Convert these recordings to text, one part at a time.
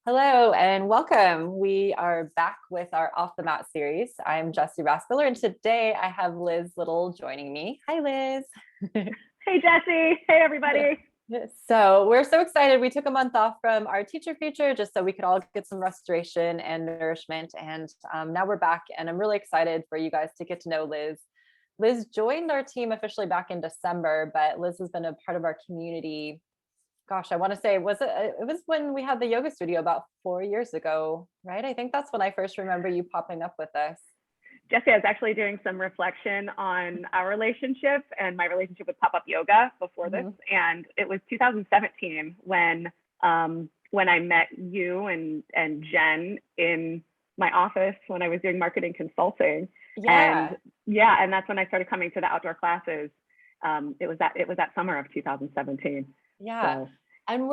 Hello and welcome. We are back with our Off the Mat series. I'm Jessie Raspiller, and today I have Liz Little joining me. Hi, Liz. Hey, Jessie. Hey, everybody. So we're so excited. We took a month off from our teacher feature just so we could all get some restoration and nourishment. And now we're back, and I'm really excited for you guys to get to know Liz. Liz joined our team officially back in December, but Liz has been a part of our community. Gosh, I want to say, it was when we had the yoga studio about 4 years ago, right? I think that's when I first remember you popping up with us. Jessie, I was actually doing some reflection on our relationship and my relationship with pop-up yoga before this. And it was 2017 when I met you and Jen in my office when I was doing marketing consulting. Yeah. And that's when I started coming to the outdoor classes. It was that summer of 2017. Yeah. So. And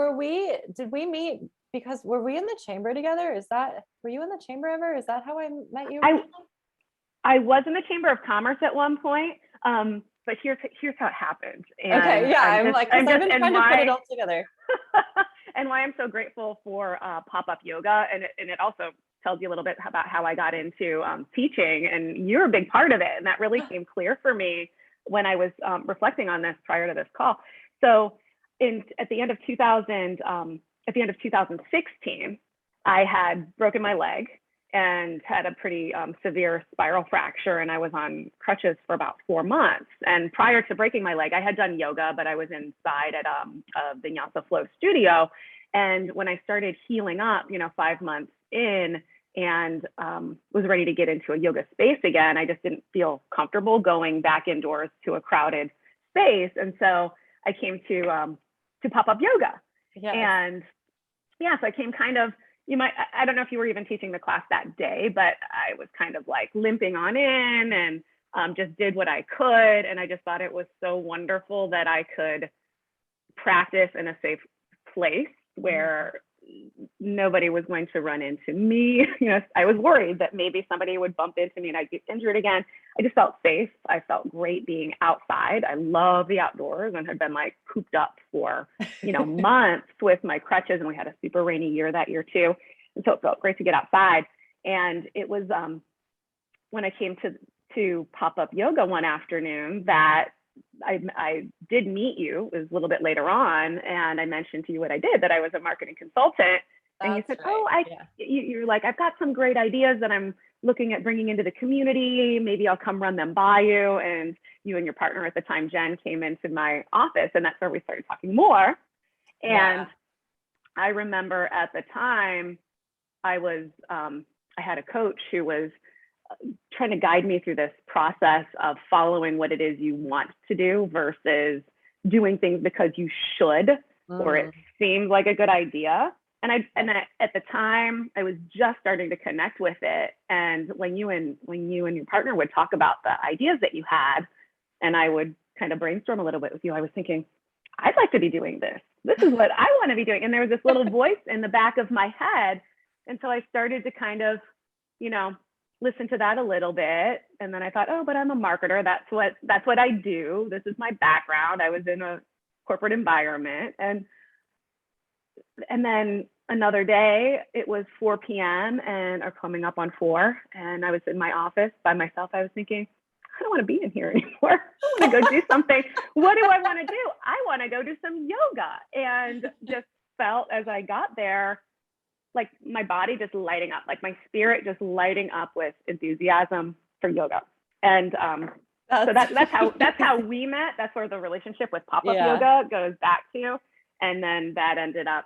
did we meet because were we in the chamber together? Were you in the chamber ever? Is that how I met you? I was in the Chamber of Commerce at one point, but here's how it happened. And okay, yeah, I've been trying to put it all together. And why I'm so grateful for pop-up yoga, and it also tells you a little bit about how I got into teaching, and you're a big part of it, and that really came clear for me when I was reflecting on this prior to this call. So at the end of 2016, I had broken my leg and had a pretty severe spiral fracture, and I was on crutches for about 4 months. And prior to breaking my leg, I had done yoga, but I was inside at a Vinyasa Flow studio. And when I started healing up, 5 months in, and was ready to get into a yoga space again, I just didn't feel comfortable going back indoors to a crowded space. And so I came to pop-up yoga. Yes. And yeah, so I came kind of, I don't know if you were even teaching the class that day, but I was kind of like limping on in and just did what I could. And I just thought it was so wonderful that I could practice in a safe place where nobody was going to run into me. I was worried that maybe somebody would bump into me and I'd get injured again. I just felt safe. I felt great being outside. I love the outdoors and had been like cooped up for, months with my crutches. And we had a super rainy year that year too. And so it felt great to get outside. And it was when I came to pop-up yoga one afternoon that I did meet you. It was a little bit later on, and I mentioned to you what I did, that I was a marketing consultant. And you said, you're like, I've got some great ideas that I'm looking at bringing into the community. Maybe I'll come run them by you. And you and your partner at the time, Jen, came into my office, and that's where we started talking more. And I remember at the time I had a coach who was trying to guide me through this process of following what it is you want to do versus doing things because you should, or it seems like a good idea. And at the time I was just starting to connect with it. And when you and your partner would talk about the ideas that you had, and I would kind of brainstorm a little bit with you, I was thinking, I'd like to be doing this. This is what I want to be doing. And there was this little voice in the back of my head. And so I started to kind of, listen to that a little bit. And then I thought, oh, but I'm a marketer. That's what I do. This is my background. I was in a corporate environment. And then another day, it was 4 p.m. or coming up on 4. And I was in my office by myself. I was thinking, I don't want to be in here anymore. I want to go do something. What do I want to do? I want to go do some yoga. And just felt as I got there, like my body just lighting up, like my spirit just lighting up with enthusiasm for yoga. And so that's how we met. That's where the relationship with pop-up yoga goes back to. And then that ended up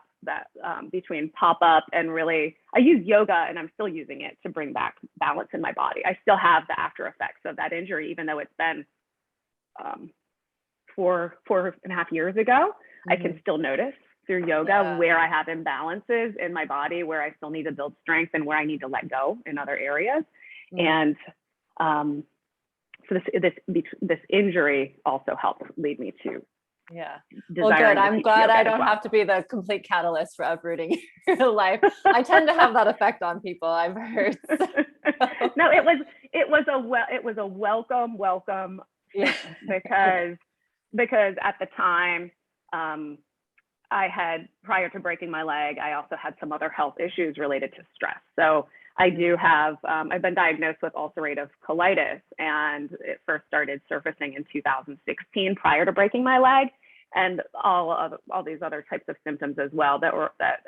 between pop-up and really, I use yoga and I'm still using it to bring back balance in my body. I still have the after effects of that injury, even though it's been 4.5 years ago. I can still notice through yoga where I have imbalances in my body, where I still need to build strength and where I need to let go in other areas. And so this injury also helped lead me to well, good. I'm glad I don't have to be the complete catalyst for uprooting your life. I tend to have that effect on people, I've heard. So. No, it was a welcome because at the time I had, prior to breaking my leg, I also had some other health issues related to stress. So I do have, I've been diagnosed with ulcerative colitis, and it first started surfacing in 2016 prior to breaking my leg, and all these other types of symptoms as well that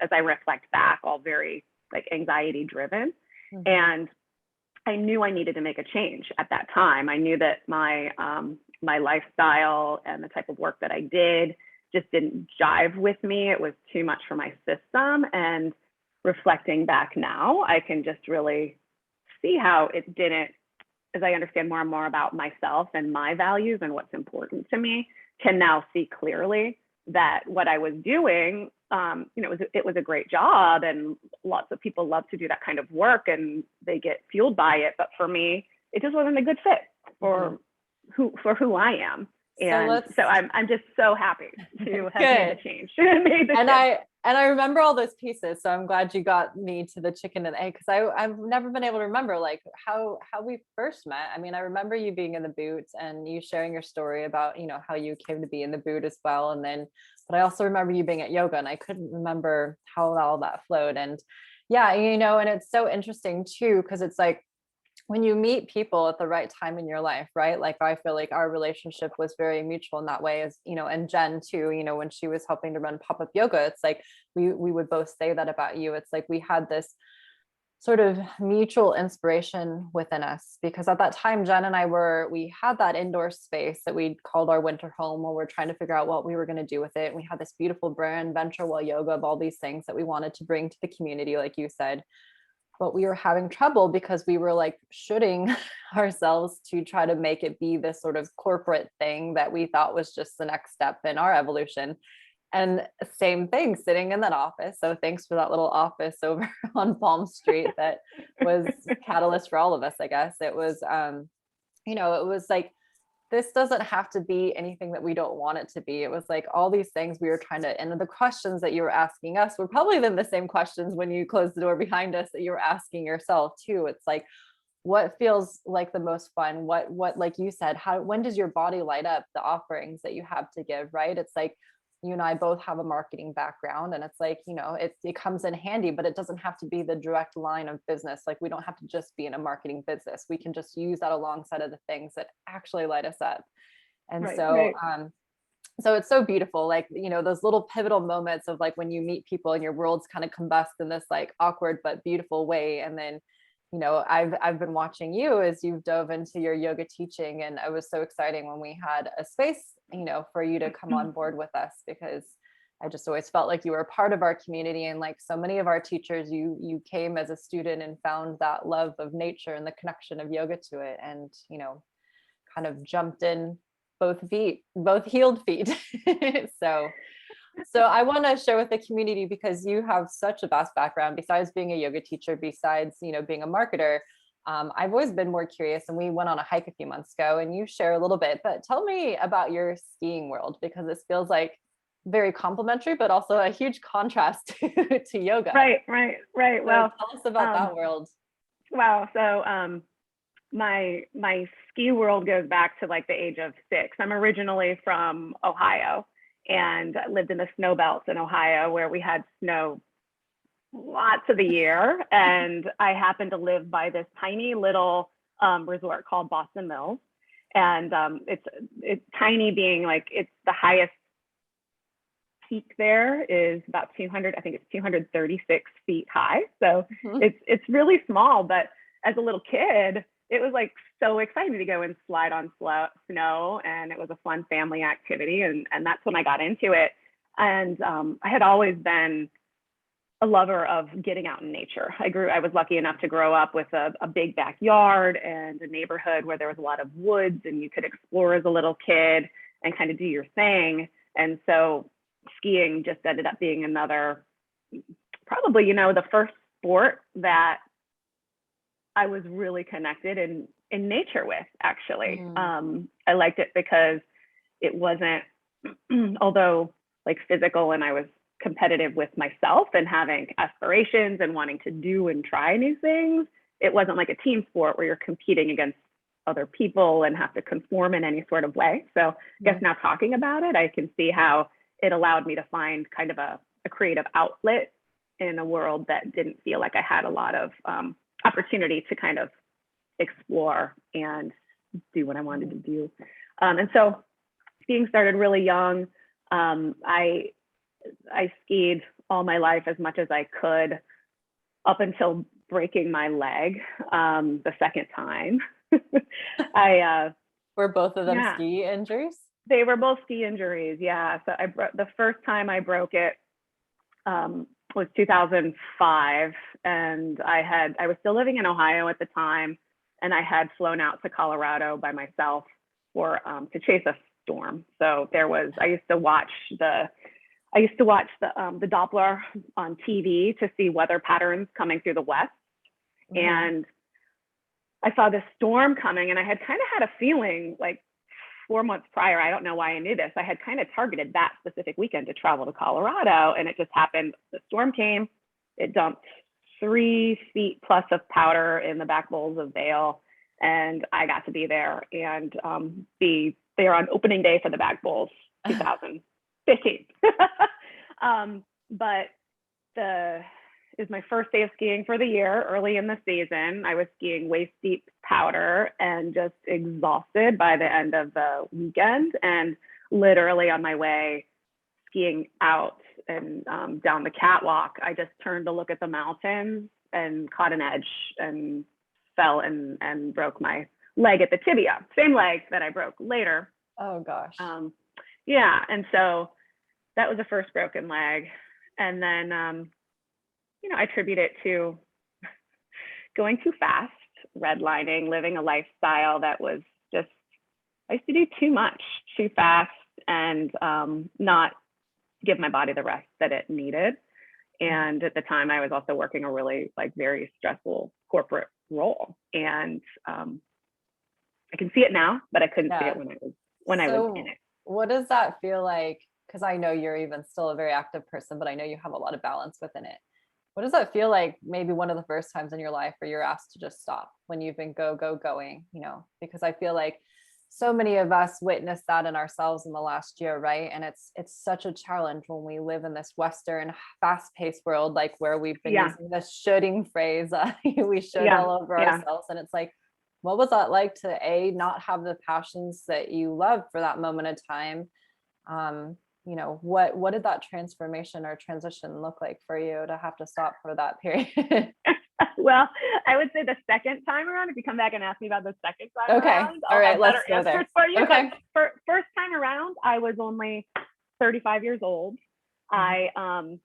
as I reflect back, all very like anxiety driven. Mm-hmm. And I knew I needed to make a change at that time. I knew that my lifestyle and the type of work that I did just didn't jive with me. It was too much for my system. And reflecting back now, I can just really see how it didn't, as I understand more and more about myself and my values and what's important to me, can now see clearly that what I was doing, it was a great job, and lots of people love to do that kind of work and they get fueled by it. But for me, it just wasn't a good fit for who I am. And so I'm just so happy to have made the change. And I remember all those pieces. So I'm glad you got me to the chicken and egg, because I've never been able to remember like how we first met. I mean, I remember you being in the boot and you sharing your story about, how you came to be in the boot as well. And then, but I also remember you being at yoga, and I couldn't remember how all that flowed. And yeah, and it's so interesting too, because it's like, when you meet people at the right time in your life, right? Like, I feel like our relationship was very mutual in that way, as, and Jen too, when she was helping to run pop-up yoga, it's like, we would both say that about you. It's like, we had this sort of mutual inspiration within us, because at that time, Jen and we had that indoor space that we called our winter home, where we're trying to figure out what we were going to do with it. We had this beautiful brand, Venture Well Yoga, of all these things that we wanted to bring to the community, like you said. But we were having trouble because we were like shooting ourselves to try to make it be this sort of corporate thing that we thought was just the next step in our evolution. And same thing, sitting in that office. So thanks for that little office over on Palm Street that was catalyst for all of us, I guess. It was, it was like, this doesn't have to be anything that we don't want it to be. It was like all these things we were trying to, and the questions that you were asking us were probably then the same questions when you closed the door behind us that you were asking yourself too. It's like, what feels like the most fun? What, like you said, when does your body light up the offerings that you have to give, right? It's like, you and I both have a marketing background, and it's like, it comes in handy, but it doesn't have to be the direct line of business. Like, we don't have to just be in a marketing business. We can just use that alongside of the things that actually light us up. And so it's so beautiful, like, those little pivotal moments of like when you meet people and your worlds kind of combust in this like awkward but beautiful way. And then I've been watching you as you've dove into your yoga teaching, and it was so exciting when we had a space, for you to come on board with us, because I just always felt like you were a part of our community. And like so many of our teachers, you came as a student and found that love of nature and the connection of yoga to it, and kind of jumped in both healed feet. So I want to share with the community, because you have such a vast background, besides being a yoga teacher, besides, being a marketer. I've always been more curious, and we went on a hike a few months ago, and you share a little bit, but tell me about your skiing world, because this feels like very complimentary, but also a huge contrast to yoga. Right. So well, tell us about that world. Wow. So, my ski world goes back to like the age of 6. I'm originally from Ohio, and lived in the snow belts in Ohio, where we had snow lots of the year. And I happened to live by this tiny little resort called Boston Mills. And it's tiny, being like, it's the highest peak there is about 200, I think it's 236 feet high. So it's really small, but as a little kid, it was like so exciting to go and slide on snow, and it was a fun family activity. And that's when I got into it. And I had always been a lover of getting out in nature. I was lucky enough to grow up with a big backyard and a neighborhood where there was a lot of woods, and you could explore as a little kid and kind of do your thing. And so skiing just ended up being another, probably, the first sport that I was really connected in nature with, actually. I liked it because it wasn't, although like physical, and I was competitive with myself and having aspirations and wanting to do and try new things, it wasn't like a team sport where you're competing against other people and have to conform in any sort of way. So I guess now talking about it, I can see how it allowed me to find kind of a creative outlet in a world that didn't feel like I had a lot of opportunity to kind of explore and do what I wanted to do. And so skiing started really young. I skied all my life as much as I could up until breaking my leg the second time. Were both of them Yeah. ski injuries? They were both ski injuries. Yeah. So the first time I broke it was 2005, and I was still living in Ohio at the time, and I had flown out to Colorado by myself for to chase a storm. So I used to watch the Doppler on TV to see weather patterns coming through the west. Mm-hmm. And I saw this storm coming, and I had kind of had a feeling like 4 months prior, I don't know why I knew this, I had kind of targeted that specific weekend to travel to Colorado, and it just happened. The storm came, it dumped 3 feet plus of powder in the back bowls of Vail, and I got to be there and be there on opening day for the back bowls 2015. But it was my first day of skiing for the year. Early in the season, I was skiing waist deep powder and just exhausted by the end of the weekend, and literally on my way skiing out and down the catwalk, I just turned to look at the mountains and caught an edge and fell and broke my leg at the tibia, same leg that I broke later. Oh gosh. Yeah, and so that was the first broken leg. And then I attribute it to going too fast, redlining, living a lifestyle that was just, I used to do too much, too fast, and not give my body the rest that it needed. And at the time, I was also working a really very stressful corporate role. And I can see it now, but I couldn't see it when I was in it. What does that feel like? Because I know you're even still a very active person, but I know you have a lot of balance within it. What does that feel like? Maybe one of the first times in your life where you're asked to just stop, when you've been going, because I feel like so many of us witnessed that in ourselves in the last year, right? And it's such a challenge when we live in this Western fast-paced world, like where we've been using this shoulding phrase, we should all over ourselves. And it's like, what was that like to not have the passions that you love for that moment of time? What did that transformation or transition look like for you to have to stop for that period? Well, I would say the second time around, if you come back and ask me about the second time around, all right, let's go there. For you. Okay. First time around, I was only 35 years old. Mm-hmm. I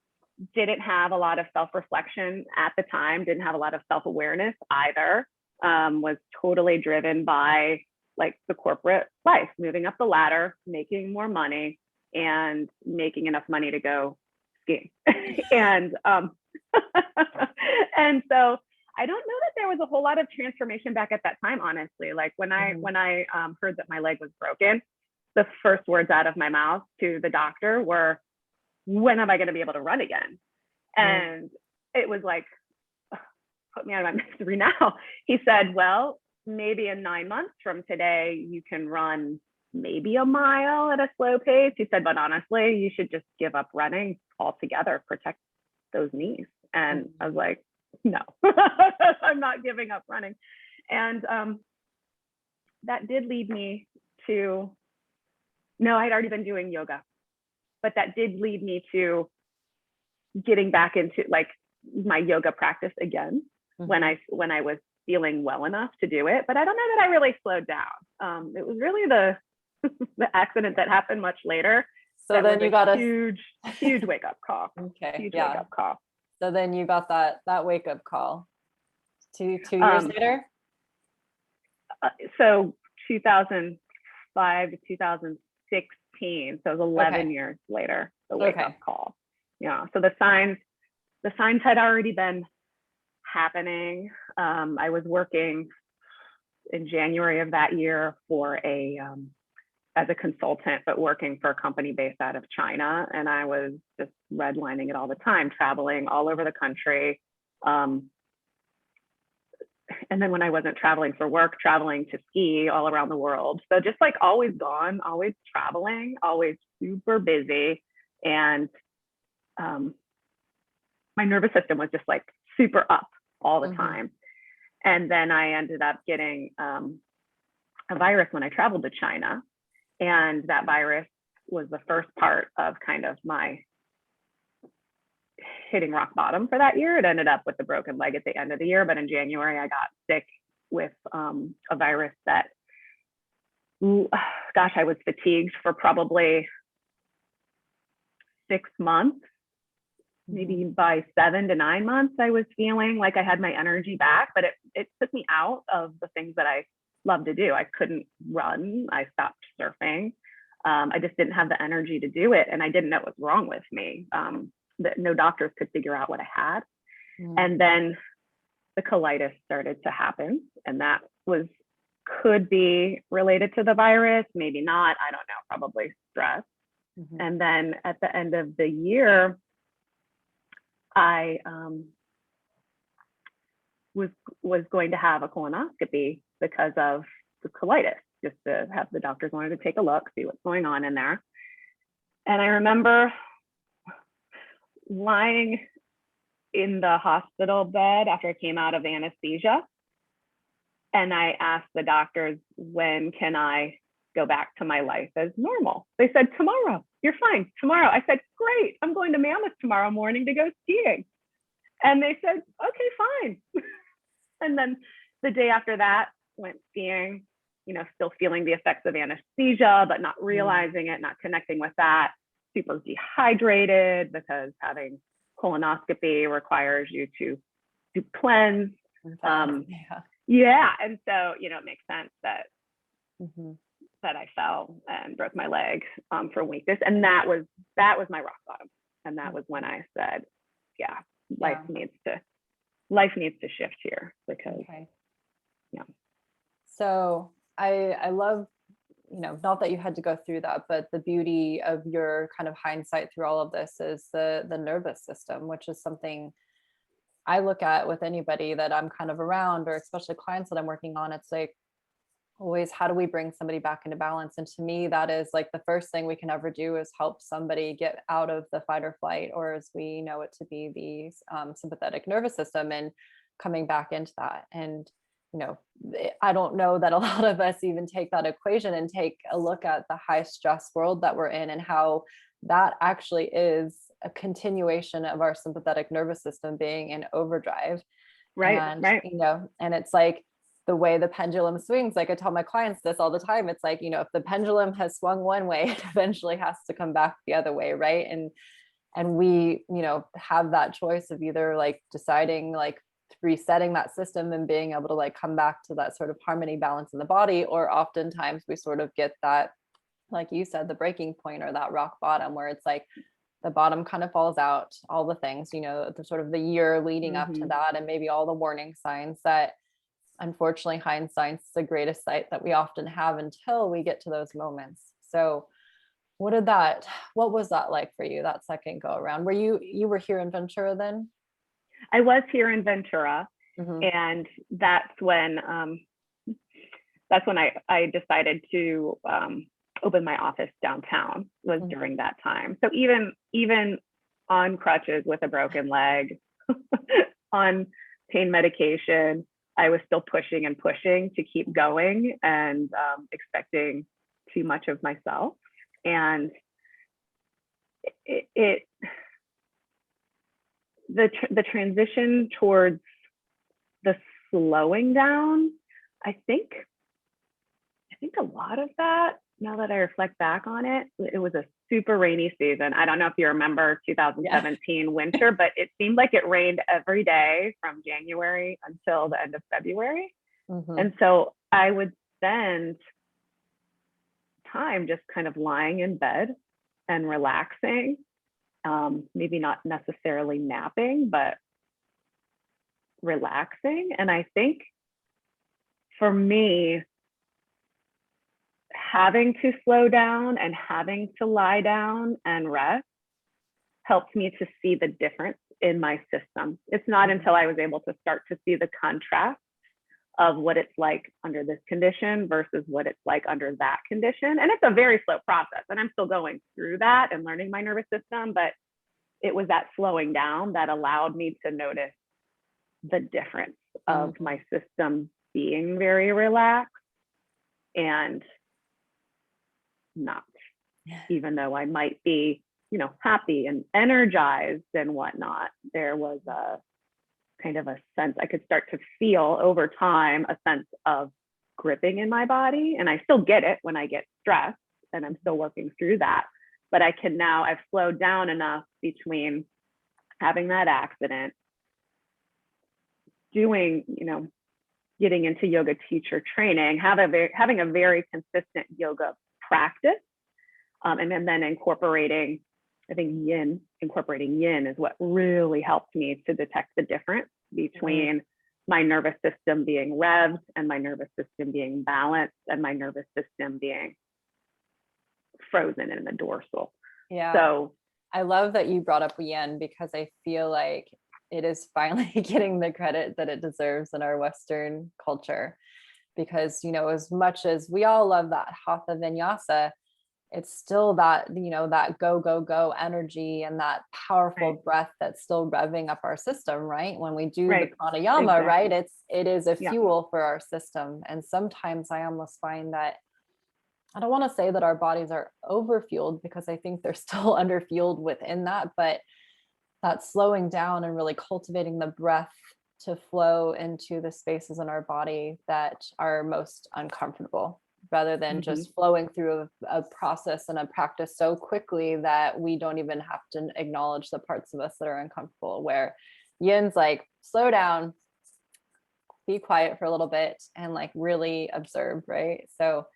didn't have a lot of self-reflection at the time, didn't have a lot of self-awareness either. Was totally driven by the corporate life, moving up the ladder, making more money, and making enough money to go skiing. And and so I don't know that there was a whole lot of transformation back at that time, honestly. When I heard that my leg was broken, the first words out of my mouth to the doctor were, when am I going to be able to run again? And it was like, put me out of my misery now. He said, well, maybe in 9 months from today, you can run maybe a mile at a slow pace. He said, but honestly, you should just give up running altogether, protect those knees. And I was like, no, I'm not giving up running. And that did lead me to, no, I'd already been doing yoga, but that did lead me to getting back into my yoga practice again. Mm-hmm. when I was feeling well enough to do it. But I don't know that I really slowed down. It was really the accident that happened much later. So then you got a huge wake up call. Okay. Huge wake up call. So then you got that wake up call. Two years later. So 2005 to 2016. So it was 11 years later, the wake up call. Yeah. So the signs had already been happening. I was working in January of that year for as a consultant, but working for a company based out of China. And I was just redlining it all the time, traveling all over the country. And then when I wasn't traveling for work, traveling to ski all around the world. So just always gone, always traveling, always super busy. And my nervous system was just like super up all the time. And then I ended up getting a virus when I traveled to China. And that virus was the first part of kind of my hitting rock bottom for that year. It ended up with a broken leg at the end of the year, but in January I got sick with a virus that, gosh, I was fatigued for probably 6 months. Maybe by 7 to 9 months, I was feeling like I had my energy back, but it took me out of the things that I love to do. I couldn't run. I stopped surfing. I just didn't have the energy to do it. And I didn't know what was wrong with me. No doctors could figure out what I had. And then the colitis started to happen. And that could be related to the virus, maybe not. I don't know, probably stress. And then at the end of the year, I was going to have a colonoscopy because of the colitis, just to have the doctors wanted to take a look, see what's going on in there. And I remember lying in the hospital bed after I came out of anesthesia. And I asked the doctors, when can I go back to my life as normal? They said, tomorrow, you're fine, tomorrow. I said, great, I'm going to Mammoth tomorrow morning to go skiing. And they said, okay, fine. And then the day after that, went skiing, still feeling the effects of anesthesia, but not realizing it, not connecting with that, super dehydrated because having colonoscopy requires you to cleanse. And so, it makes sense that that I fell and broke my leg from weakness, and that was my rock bottom, and that was when I said, life needs to shift here because So I love, not that you had to go through that, but the beauty of your kind of hindsight through all of this is the nervous system, which is something I look at with anybody that I'm kind of around, or especially clients that I'm working on. It's like, always, how do we bring somebody back into balance? And to me, that is like the first thing we can ever do, is help somebody get out of the fight or flight, or as we know it to be the sympathetic nervous system, and coming back into that. And I don't know that a lot of us even take that equation and take a look at the high stress world that we're in, and how that actually is a continuation of our sympathetic nervous system being in overdrive. Right. And it's like the way the pendulum swings. Like I tell my clients this all the time. It's like, if the pendulum has swung one way, it eventually has to come back the other way. Right. And we, have that choice of either like deciding, like resetting that system and being able to like come back to that sort of harmony, balance in the body, or oftentimes we sort of get that, like you said, the breaking point or that rock bottom, where it's like the bottom kind of falls out, all the things, the sort of the year leading up to that, and maybe all the warning signs that, unfortunately, hindsight's the greatest sight that we often have until we get to those moments. So what was that like for you, that second go around? Were you were here in Ventura then? I was here in Ventura, and that's when I decided to open my office downtown, was during that time. So even on crutches with a broken leg, on pain medication, I was still pushing and pushing to keep going, and expecting too much of myself. And the transition towards the slowing down, I think a lot of that, now that I reflect back on it, it was a super rainy season. I don't know if you remember 2017 winter, but it seemed like it rained every day from January until the end of February. And so I would spend time just kind of lying in bed and relaxing, maybe not necessarily napping, but relaxing. And I think for me, having to slow down and having to lie down and rest helped me to see the difference in my system. It's not until I was able to start to see the contrast of what it's like under this condition versus what it's like under that condition. And it's a very slow process. And I'm still going through that and learning my nervous system, but it was that slowing down that allowed me to notice the difference of my system being very relaxed and not, even though I might be, you know, happy and energized and whatnot, there was a kind of a sense, I could start to feel over time a sense of gripping in my body. And I still get it when I get stressed, and I'm still working through that. But I can now, I've slowed down enough between having that accident, doing, you know, getting into yoga teacher training, having a very consistent yoga practice, and then incorporating, I think incorporating yin is what really helped me to detect the difference between my nervous system being revved and my nervous system being balanced and my nervous system being frozen in the dorsal. Yeah. So I love that you brought up yin, because I feel like it is finally getting the credit that it deserves in our Western culture. Because, you know, as much as we all love that hatha vinyasa, it's still that, you know, that go, go, go energy and that powerful breath that's still revving up our system, right? When we do the pranayama, right? It is a fuel for our system. And sometimes I almost find that, I don't want to say that our bodies are overfueled, because I think they're still underfueled within that, but that slowing down and really cultivating the breath to flow into the spaces in our body that are most uncomfortable, rather than just flowing through a process and a practice so quickly that we don't even have to acknowledge the parts of us that are uncomfortable, where yin's like, slow down, be quiet for a little bit, and like really observe, right? So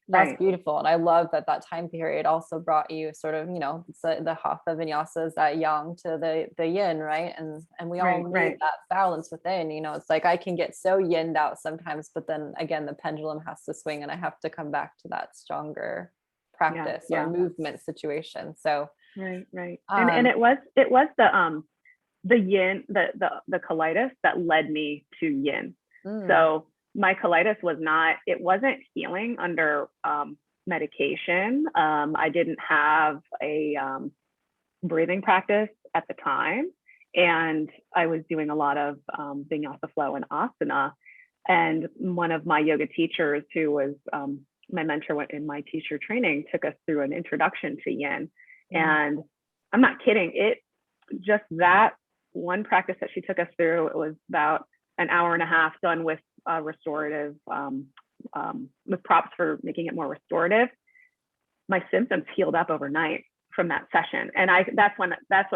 that's beautiful. And I love that that time period also brought you sort of, you know, the hatha vinyasas, that yang to the yin, right? And we all need that balance within, you know. It's like I can get so yinned out sometimes, but then again, the pendulum has to swing and I have to come back to that stronger practice or movement situation. So and it was the yin, the colitis that led me to yin. So my colitis wasn't healing under medication. I didn't have a breathing practice at the time. And I was doing a lot of vinyasa flow and asana. And one of my yoga teachers, who was my mentor in my teacher training, took us through an introduction to yin. And I'm not kidding, just that one practice that she took us through, it was about an hour and a half done with restorative, with props for making it more restorative. My symptoms healed up overnight from that session. And that's when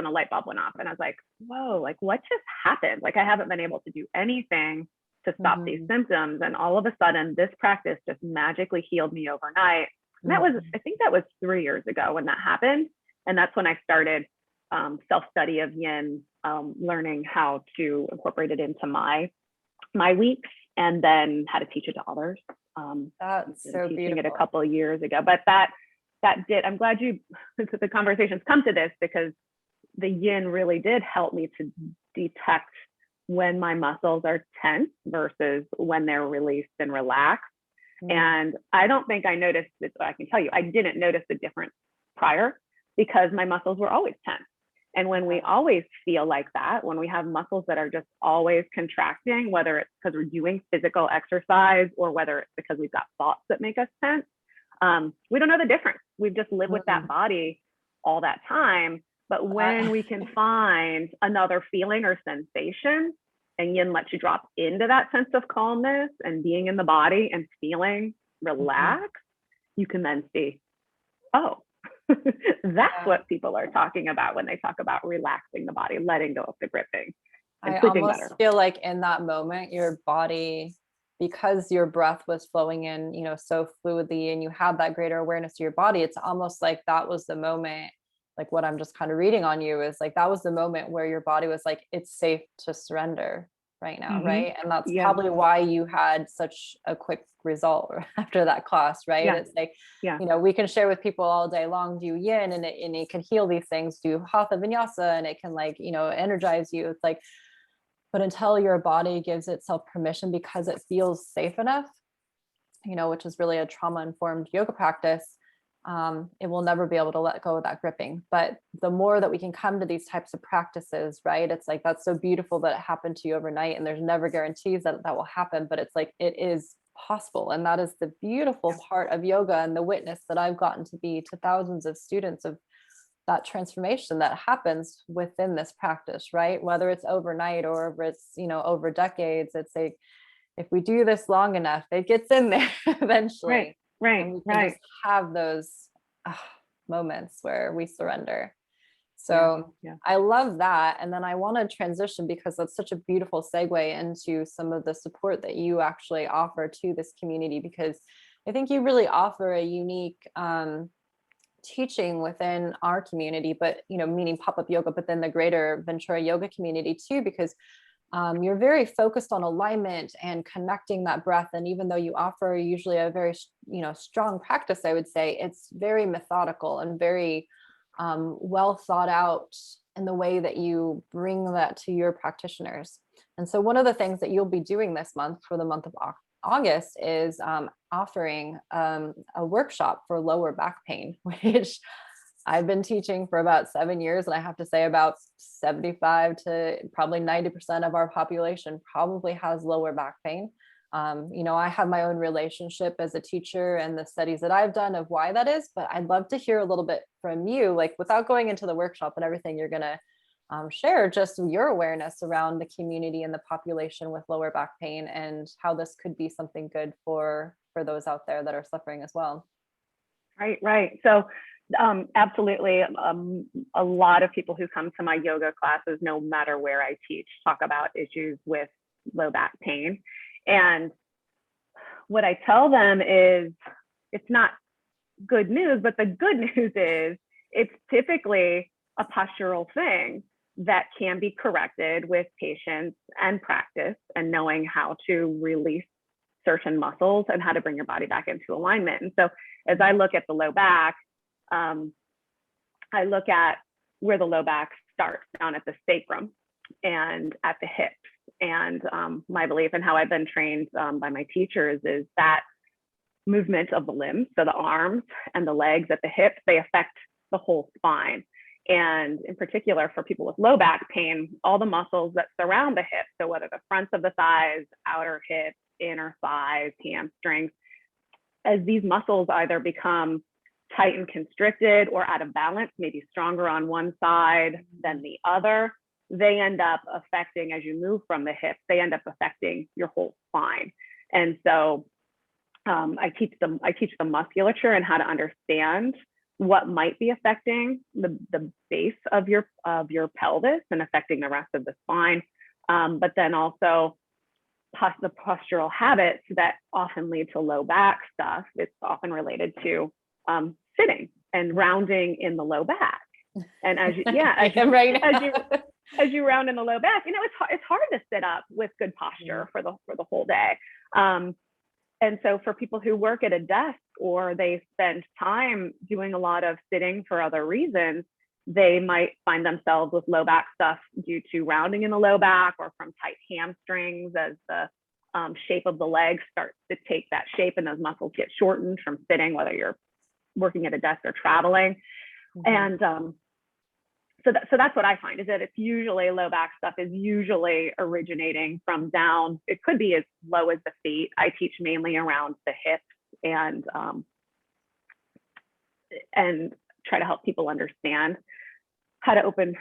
a light bulb went off. And I was like, whoa, like what just happened? Like I haven't been able to do anything to stop these symptoms. And all of a sudden this practice just magically healed me overnight. And that was, I think that was 3 years ago when that happened. And that's when I started self-study of yin, learning how to incorporate it into my weeks, and then how to teach it to others. That's so teaching beautiful. it a couple of years ago, but I'm glad the conversations come to this, because the yin really did help me to detect when my muscles are tense versus when they're released and relaxed. And I don't think I noticed it. I can tell you, I didn't notice the difference prior, because my muscles were always tense. And when we always feel like that, when we have muscles that are just always contracting, whether it's because we're doing physical exercise or whether it's because we've got thoughts that make us tense, we don't know the difference. We've just lived with that body all that time. But when we can find another feeling or sensation, and yin lets you drop into that sense of calmness and being in the body and feeling relaxed, you can then see, oh, that's what people are talking about when they talk about relaxing the body, letting go of the gripping, and I sleeping almost better. feel like in that moment, your body, because your breath was flowing in, you know, so fluidly, and you had that greater awareness to your body, it's almost like that was the moment, like what I'm just kind of reading on you is like, that was the moment where your body was like, it's safe to surrender right now. Right. And that's probably why you had such a quick result after that class, right? It's like, you know, we can share with people all day long, do yin and it can heal these things, do hatha vinyasa and it can, like, you know, energize you. It's like, But until your body gives itself permission because it feels safe enough, which is really a trauma-informed yoga practice, it will never be able to let go of that gripping. But the more that we can come to these types of practices, right? It's like, that's so beautiful that it happened to you overnight, and there's never guarantees that that will happen, but it's like, it is possible. And that is the beautiful part of yoga, and the witness that I've gotten to be to thousands of students of that transformation that happens within this practice, right? Whether it's overnight or if it's, over decades, it's like, if we do this long enough, it gets in there eventually. And we can just have those moments where we surrender. So I love that. And then I want to transition, because that's such a beautiful segue into some of the support that you actually offer to this community, because I think you really offer a unique teaching within our community, but meaning pop-up yoga, but then the greater Ventura yoga community too, because you're very focused on alignment and connecting that breath. And even though you offer usually a very, strong practice, I would say it's very methodical and very well thought out in the way that you bring that to your practitioners. And so one of the things that you'll be doing this month, for the month of August, is offering a workshop for lower back pain, which I've been teaching for about 7 years. And I have to say, about 75 to probably 90% of our population probably has lower back pain. I have my own relationship as a teacher and the studies that I've done of why that is, but I'd love to hear a little bit from you, like without going into the workshop and everything you're going to share, just your awareness around the community and the population with lower back pain, and how this could be something good for those out there that are suffering as well. Right. So absolutely. A lot of people who come to my yoga classes, no matter where I teach, talk about issues with low back pain. And what I tell them is, it's not good news, but the good news is it's typically a postural thing that can be corrected with patience and practice, and knowing how to release certain muscles and how to bring your body back into alignment. And so as I look at the low back, I look at where the low back starts, down at the sacrum and at the hips. And my belief, and how I've been trained by my teachers, is that movement of the limbs, so the arms and the legs at the hips, they affect the whole spine. And in particular, for people with low back pain, all the muscles that surround the hips, so whether the fronts of the thighs, outer hips, inner thighs, hamstrings, as these muscles either become tight and constricted or out of balance, maybe stronger on one side than the other, they end up affecting, as you move from the hips, they end up affecting your whole spine. And so I teach the musculature and how to understand what might be affecting the base of your pelvis and affecting the rest of the spine, but then also the postural habits that often lead to low back stuff. It's often related to sitting and rounding in the low back. And as you round in the low back, it's hard to sit up with good posture for the whole day. And so for people who work at a desk, or they spend time doing a lot of sitting for other reasons, they might find themselves with low back stuff due to rounding in the low back, or from tight hamstrings as the shape of the leg starts to take that shape and those muscles get shortened from sitting, whether you're working at a desk or traveling. And so that's what I find, is that it's usually low back stuff is usually originating from down. It could be as low as the feet. I teach mainly around the hips, and try to help people understand how to open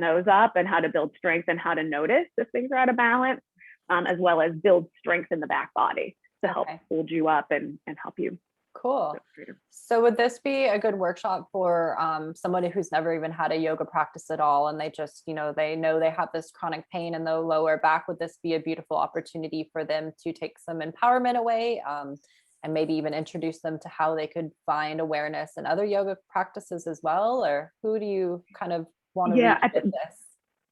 those up, and how to build strength, and how to notice if things are out of balance, as well as build strength in the back body to help hold you up and help you. Cool. So would this be a good workshop for somebody who's never even had a yoga practice at all, and they just, they know they have this chronic pain in the lower back? Would this be a beautiful opportunity for them to take some empowerment away, and maybe even introduce them to how they could find awareness in other yoga practices as well? Or who do you kind of want to reach with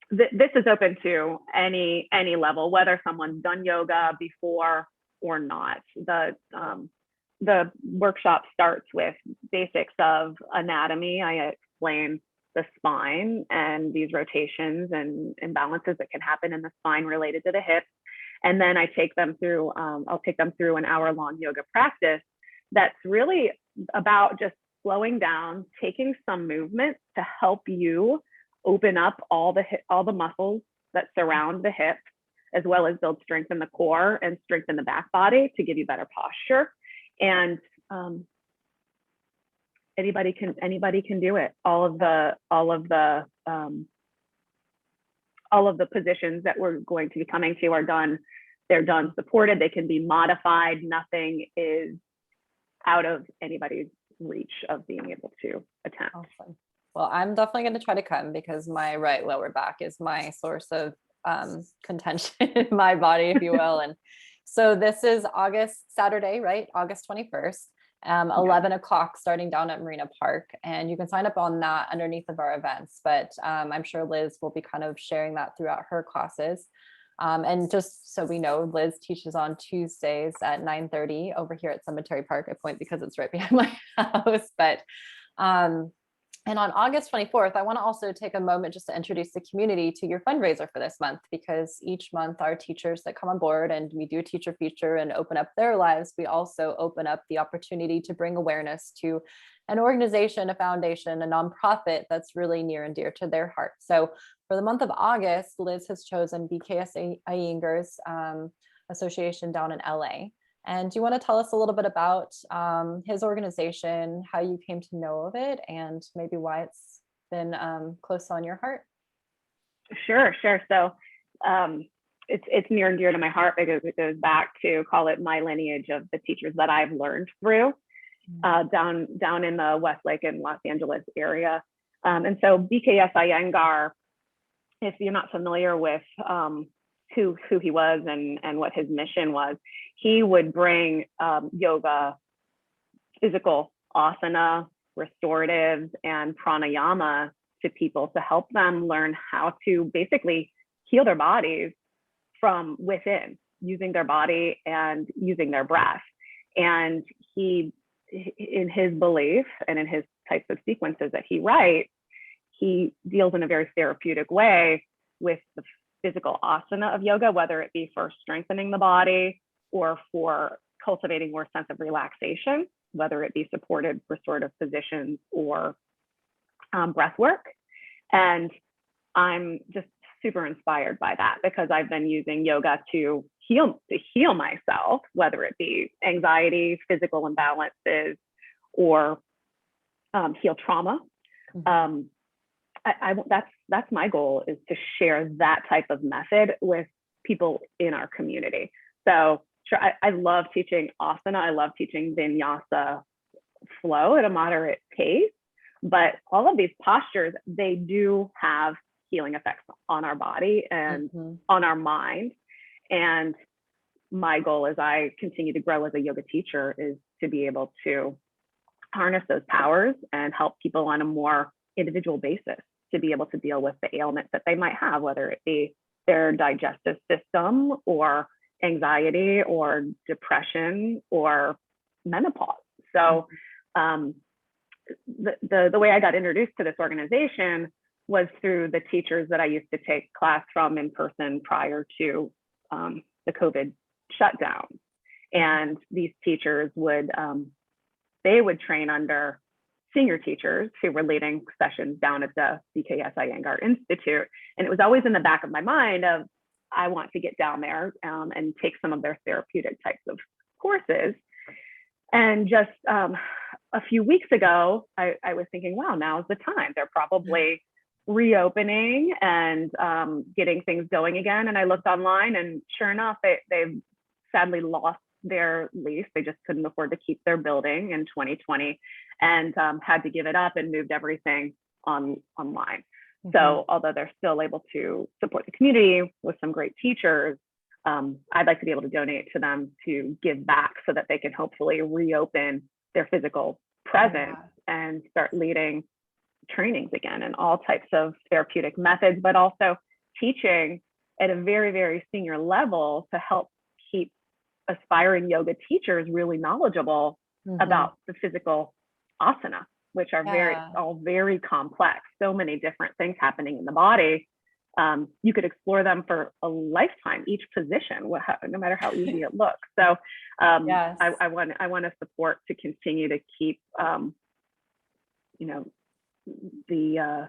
this? This is open to any level, whether someone's done yoga before or not. The workshop starts with basics of anatomy. I explain the spine and these rotations and imbalances that can happen in the spine related to the hips. And then I take them through, I'll take them through an hour-long yoga practice that's really about just slowing down, taking some movement to help you open up all the muscles that surround the hips, as well as build strength in the core and strengthen the back body to give you better posture. And anybody can do it. All of the positions that we're going to be coming to are done. They're done supported. They can be modified. Nothing is out of anybody's reach of being able to attempt. Awesome. Well, I'm definitely going to try to come because my right lower back is my source of contention in my body, if you will. And so this is Saturday, right? August 21st, 11 o'clock starting down at Marina Park. And you can sign up on that underneath of our events, but I'm sure Liz will be kind of sharing that throughout her classes. And just so we know, Liz teaches on Tuesdays at 9:30 over here at Cemetery Park. I point because it's right behind my house, but and on August 24th, I want to also take a moment just to introduce the community to your fundraiser for this month, because each month our teachers that come on board and we do teacher feature and open up their lives, we also open up the opportunity to bring awareness to an organization, a foundation, a nonprofit that's really near and dear to their heart. So for the month of August, Liz has chosen B.K.S. Iyengar's association down in LA. And do you want to tell us a little bit about his organization, how you came to know of it, and maybe why it's been close on your heart? Sure. So it's near and dear to my heart because it goes back to, call it, my lineage of the teachers that I've learned through down in the Westlake and Los Angeles area. And so B.K.S. Iyengar, if you're not familiar with who he was and what his mission was, he would bring yoga, physical asana, restoratives, and pranayama to people to help them learn how to basically heal their bodies from within, using their body and using their breath. And he, in his belief and in his types of sequences that he writes, he deals in a very therapeutic way with the physical asana of yoga, whether it be for strengthening the body or for cultivating more sense of relaxation, whether it be supported restorative positions or breath work. And I'm just super inspired by that because I've been using yoga to heal myself, whether it be anxiety, physical imbalances, or heal trauma. That's my goal, is to share that type of method with people in our community. So sure, I love teaching asana. I love teaching vinyasa flow at a moderate pace, but all of these postures, they do have healing effects on our body and on our mind. And my goal as I continue to grow as a yoga teacher is to be able to harness those powers and help people on a more individual basis to be able to deal with the ailments that they might have, whether it be their digestive system or anxiety or depression or menopause. So the way I got introduced to this organization was through the teachers that I used to take class from in person prior to the COVID shutdown. And these teachers would train under senior teachers who were leading sessions down at the B.K.S. Iyengar Institute. And it was always in the back of my mind of, I want to get down there and take some of their therapeutic types of courses. And just a few weeks ago, I was thinking, wow, now's the time. They're probably reopening and getting things going again. And I looked online, and sure enough, they've sadly lost their lease. They just couldn't afford to keep their building in 2020 and had to give it up and moved everything online. So although they're still able to support the community with some great teachers, I'd like to be able to donate to them to give back so that they can hopefully reopen their physical presence and start leading trainings again and all types of therapeutic methods, but also teaching at a very, very senior level to help keep aspiring yoga teachers really knowledgeable about the physical asana which are Yeah. all very complex, so many different things happening in the body. You could explore them for a lifetime, each position, no matter how easy it looks. So Yes. I want to support to continue to keep, you know, the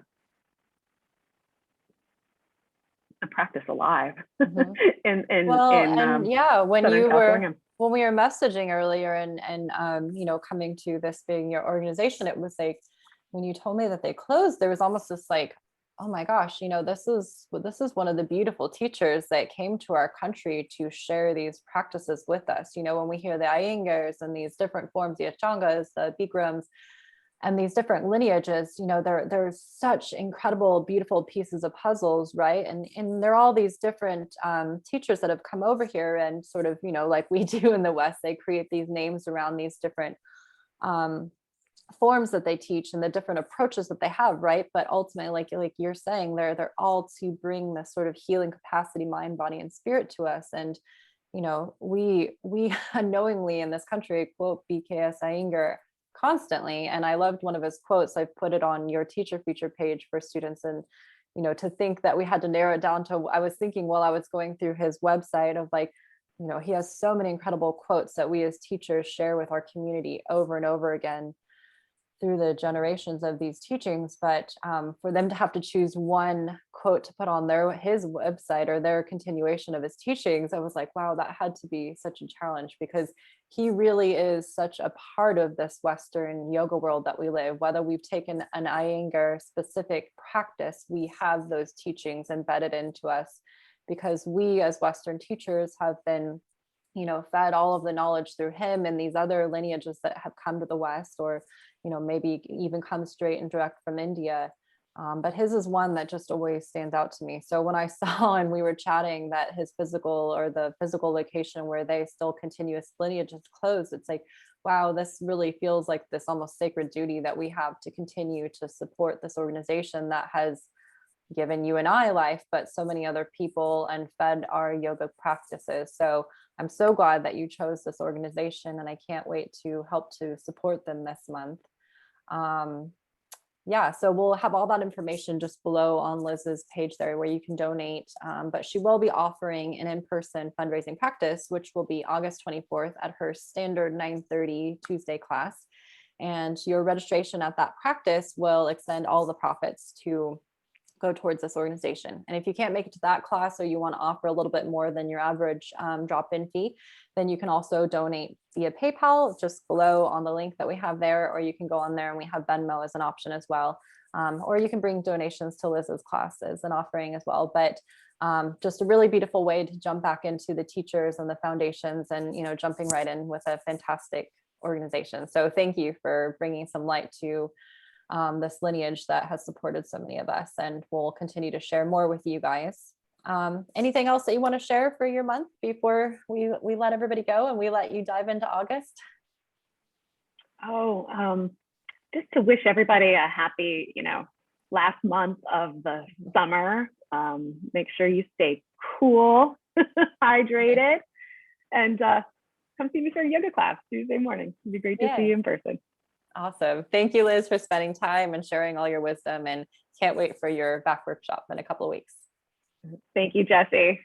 practice alive Mhm. in Well, and yeah, Southern California. when we were messaging earlier and you know, coming to this being your organization, it was like when you told me that they closed, there was almost this like, oh my gosh, you know, this is one of the beautiful teachers that came to our country to share these practices with us. You know, when we hear the Iyengars and these different forms, the Achangas, the Bikrams, and these different lineages, you know, there's such incredible, beautiful pieces of puzzles, right? And there are all these different teachers that have come over here and sort of, you know, like we do in the West, they create these names around these different um, forms that they teach and the different approaches that they have, right? But ultimately, like you're saying, they're all to bring this sort of healing capacity, mind, body, and spirit to us. And you know, we unknowingly in this country quote B.K.S. Iyengar constantly. And I loved one of his quotes. I've put it on your teacher feature page for students. And, you know, to think that we had to narrow it down to, I was thinking while I was going through his website of like, you know, he has so many incredible quotes that we as teachers share with our community over and over again through the generations of these teachings, but for them to have to choose one quote to put on his website or their continuation of his teachings, I was like, wow, that had to be such a challenge because he really is such a part of this Western yoga world that we live. Whether we've taken an Iyengar specific practice, we have those teachings embedded into us because we as Western teachers have been, you know, fed all of the knowledge through him and these other lineages that have come to the West, or, you know, maybe even come straight and direct from India. But his is one that just always stands out to me. So when I saw and we were chatting that his physical or the physical location where they still continuous lineage is closed, it's like, wow, this really feels like this almost sacred duty that we have to continue to support this organization that has given you and I life, but so many other people and fed our yoga practices. So I'm so glad that you chose this organization and I can't wait to help to support them this month. Um, yeah, so we'll have all that information just below on Liz's page there where you can donate. But she will be offering an in-person fundraising practice, which will be August 24th at her standard 9:30 Tuesday class. And your registration at that practice will extend all the profits to go towards this organization. And if you can't make it to that class or you want to offer a little bit more than your average drop-in fee, then you can also donate via PayPal just below on the link that we have there, or you can go on there and we have Venmo as an option as well. Or you can bring donations to Liz's class as an offering as well. But just a really beautiful way to jump back into the teachers and the foundations and, you know, jumping right in with a fantastic organization. So thank you for bringing some light to this lineage that has supported so many of us, and we'll continue to share more with you guys. Anything else that you want to share for your month before we let everybody go and we let you dive into August? Oh, just to wish everybody a happy, you know, last month of the summer. Make sure you stay cool, hydrated, and come see me for a yoga class Tuesday morning. It'd be great to see you in person. Awesome. Thank you, Liz, for spending time and sharing all your wisdom, and can't wait for your back workshop in a couple of weeks. Thank you, Jesse.